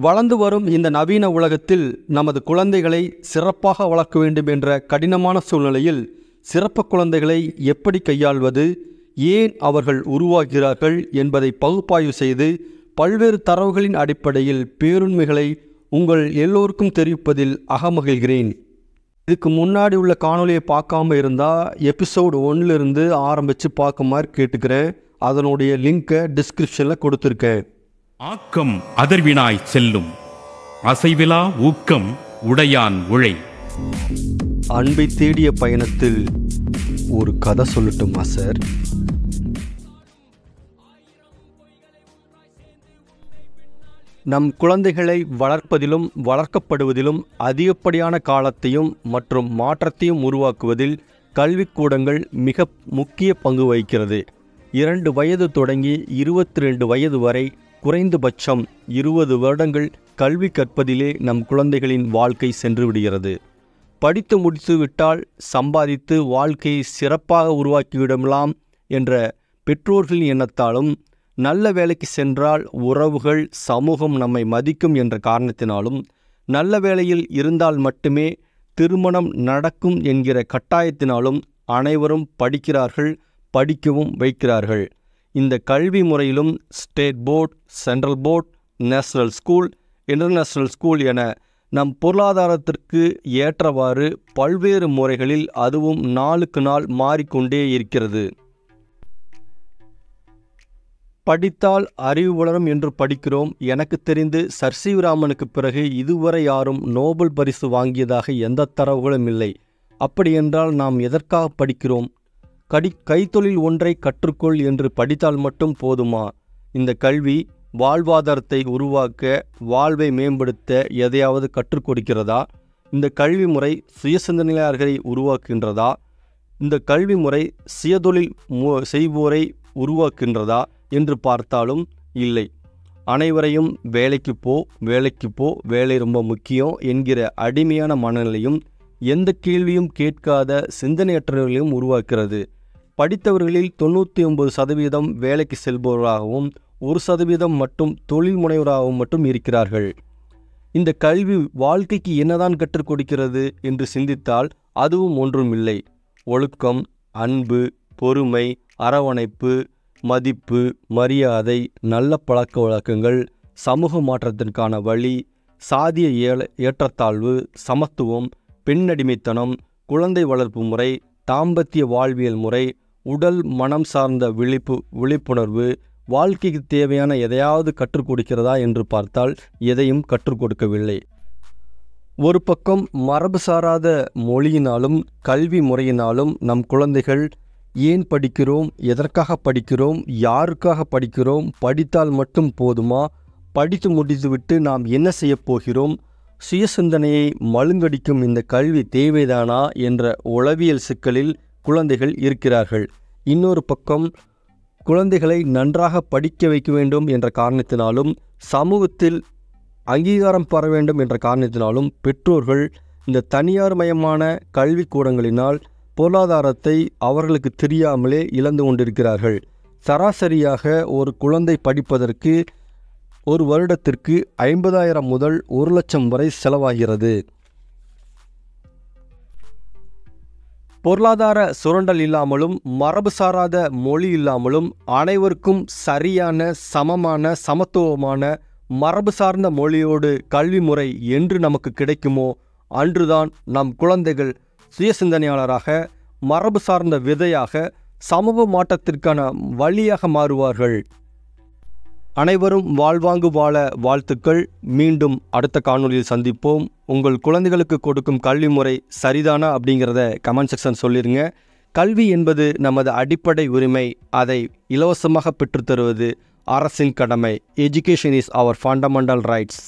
வளர்ந்து வரும் இந்த நவீன உலகத்தில் நமது குழந்தைகளை சிறப்பாக வளர்க்க வேண்டும் என்ற கடினமான சூழ்நிலையில் சிறப்பு குழந்தைகளை எப்படி கையாள்வது, ஏன் அவர்கள் உருவாகிறார்கள் என்பதை பகுப்பாய்வு செய்து பல்வேறு தரவுகளின் அடிப்படையில் பேருண்மைகளை உங்கள் எல்லோருக்கும் தெரிவிப்பதில் அகமகிழ்கிறேன். இதுக்கு முன்னாடி உள்ள காணொலியை பார்க்காம இருந்தால் எபிசோடு 1லிருந்து ஆரம்பித்து பார்க்க மாதிரி கேட்டுக்கிறேன். அதனுடைய லிங்கை டிஸ்கிரிப்ஷனில் கொடுத்துருக்கேன். ஆக்கம் அதர்வினாய் செல்லும், அசைவிலா ஊக்கம் உடையான் உழை. அன்பை தேடிய பயணத்தில் ஒரு கதை சொல்லட்டுமா சார்? நம் குழந்தைகளை வளர்ப்பதிலும் வளர்க்கப்படுவதிலும் அதிகப்படியான காலத்தையும் மற்றும் மாற்றத்தையும் உருவாக்குவதில் கல்விக்கூடங்கள் மிக முக்கிய பங்கு வகிக்கிறது. 2 வயது தொடங்கி 22 வயது வரை குறைந்தபட்சம் 20 வருடங்கள் கல்வி கற்பதிலே நம் குழந்தைகளின் வாழ்க்கை சென்று விடுகிறது. படித்து முடித்துவிட்டால் சம்பாதித்து வாழ்க்கையை சிறப்பாக உருவாக்கிவிடலாம் என்ற பெற்றோர்களின் எண்ணத்தாலும், நல்ல வேலைக்கு சென்றால் உறவுகள் சமூகம் நம்மை மதிக்கும் என்ற காரணத்தினாலும், நல்ல வேலையில் இருந்தால் மட்டுமே திருமணம் நடக்கும் என்கிற கட்டாயத்தினாலும் அனைவரும் படிக்கிறார்கள், படிக்கவும் வைக்கிறார்கள். இந்த கல்வி முறையிலும் state board, central board, national school, international school என நம் பொருளாதாரத்திற்கு ஏற்றவாறு பல்வேறு முறைகளில் அதுவும் நாளுக்கு நாள் மாறிக்கொண்டே இருக்கிறது. படித்தால் அறிவு வளரும் என்று படிக்கிறோம். எனக்கு தெரிந்து சர் சி வி ராமனுக்கு பிறகு இதுவரை யாரும் நோபல் பரிசு வாங்கியதாக எந்த தரவுகளும் இல்லை. அப்படியென்றால் நாம் எதற்காக படிக்கிறோம்? கைத்தொழில் ஒன்றை கற்றுக்கொள் என்று படித்தால் மட்டும் போதுமா? இந்த கல்வி வாழ்வாதாரத்தை உருவாக்க, வாழ்வை மேம்படுத்த எதையாவது கற்றுக் கொடுக்கிறதா? இந்த கல்வி முறை சுயசிந்தனையாளர்களை உருவாக்குகின்றதா? இந்த கல்வி முறை சுயதொழில் செய்வோரை உருவாக்குகின்றதா என்று பார்த்தாலும் இல்லை. அனைவரையும் வேலைக்கு போ, வேலை ரொம்ப முக்கியம் என்கிற அடிமையான மனநிலையும் எந்த கேள்வியும் கேட்காத சிந்தனையற்றவர்களையும் உருவாக்குகிறது. படித்தவர்களில் 99% வேலைக்கு செல்பவர்களாகவும் 1% மட்டும் தொழில் முனைவராகவும் மட்டும் இருக்கிறார்கள். இந்த கல்வி வாழ்க்கைக்கு என்னதான் கற்றுக் கொடுக்கிறது என்று சிந்தித்தால் அதுவும் ஒன்றும் இல்லை. ஒழுக்கம், அன்பு, பொறுமை, அரவணைப்பு, மதிப்பு, மரியாதை, நல்ல பழக்க வழக்கங்கள், சமூக மாற்றத்திற்கான வழி, சாதிய ஏற்றத்தாழ்வு, சமத்துவம், பெண்ணடிமைத்தனம், குழந்தை வளர்ப்பு முறை, தாம்பத்திய வாழ்வியல் முறை, உடல் மனம் சார்ந்த விழிப்புணர்வு, வாழ்க்கைக்கு தேவையான எதையாவது கற்றுக் கொடுக்கிறதா என்று பார்த்தால் எதையும் கற்றுக் கொடுக்கவில்லை. ஒரு பக்கம் மரபு சாராத மொழியினாலும் கல்வி முறையினாலும் நம் குழந்தைகள் ஏன் படிக்கிறோம், எதற்காக படிக்கிறோம், யாருக்காக படிக்கிறோம், படித்தால் மட்டும் போதுமா, படித்து முடித்துவிட்டு நாம் என்ன செய்யப் போகிறோம், சுயசிந்தனையை மழுங்கடிக்கும் இந்த கல்வி தேவைதானா என்ற உளவியல் சிக்கலில் குழந்தைகள் இருக்கிறார்கள். இன்னொரு பக்கம் குழந்தைகளை நன்றாக படிக்க வைக்க வேண்டும் என்ற காரணத்தினாலும், சமூகத்தில் அங்கீகாரம் பெற வேண்டும் என்ற காரணத்தினாலும் பெற்றோர்கள் இந்த தனியார் மயமான கல்விக்கூடங்களினால் பொருளாதாரத்தை அவர்களுக்கு தெரியாமலே இழந்து கொண்டிருக்கிறார்கள். சராசரியாக ஒரு குழந்தை படிப்பதற்கு ஒரு வருடத்திற்கு 50,000 முதல் 1 லட்சம் வரை செலவாகிறது. பொருளாதார சுரண்டல் இல்லாமலும் மரபு சாராத மொழி இல்லாமலும் அனைவருக்கும் சரியான, சமமான, சமத்துவமான மரபு சார்ந்த மொழியோடு கல்வி முறை என்று நமக்கு கிடைக்குமோ அன்றுதான் நம் குழந்தைகள் சுயசிந்தனையாளராக, மரபு சார்ந்த விதையாக, சமூக மாற்றத்திற்கான வழியாக மாறுவார்கள். அனைவரும் வாழ்வாங்கு வாழ வாழ்த்துக்கள். மீண்டும் அடுத்த காணொலியில் சந்திப்போம். உங்கள் குழந்தைகளுக்கு கொடுக்கும் கல்வி முறை சரிதானா அப்படிங்கிறத கமெண்ட் செக்ஷன் சொல்லிடுங்க. கல்வி என்பது நமது அடிப்படை உரிமை. அதை இலவசமாக பெற்றுத்தருவது அரசின் கடமை. Education is our fundamental rights.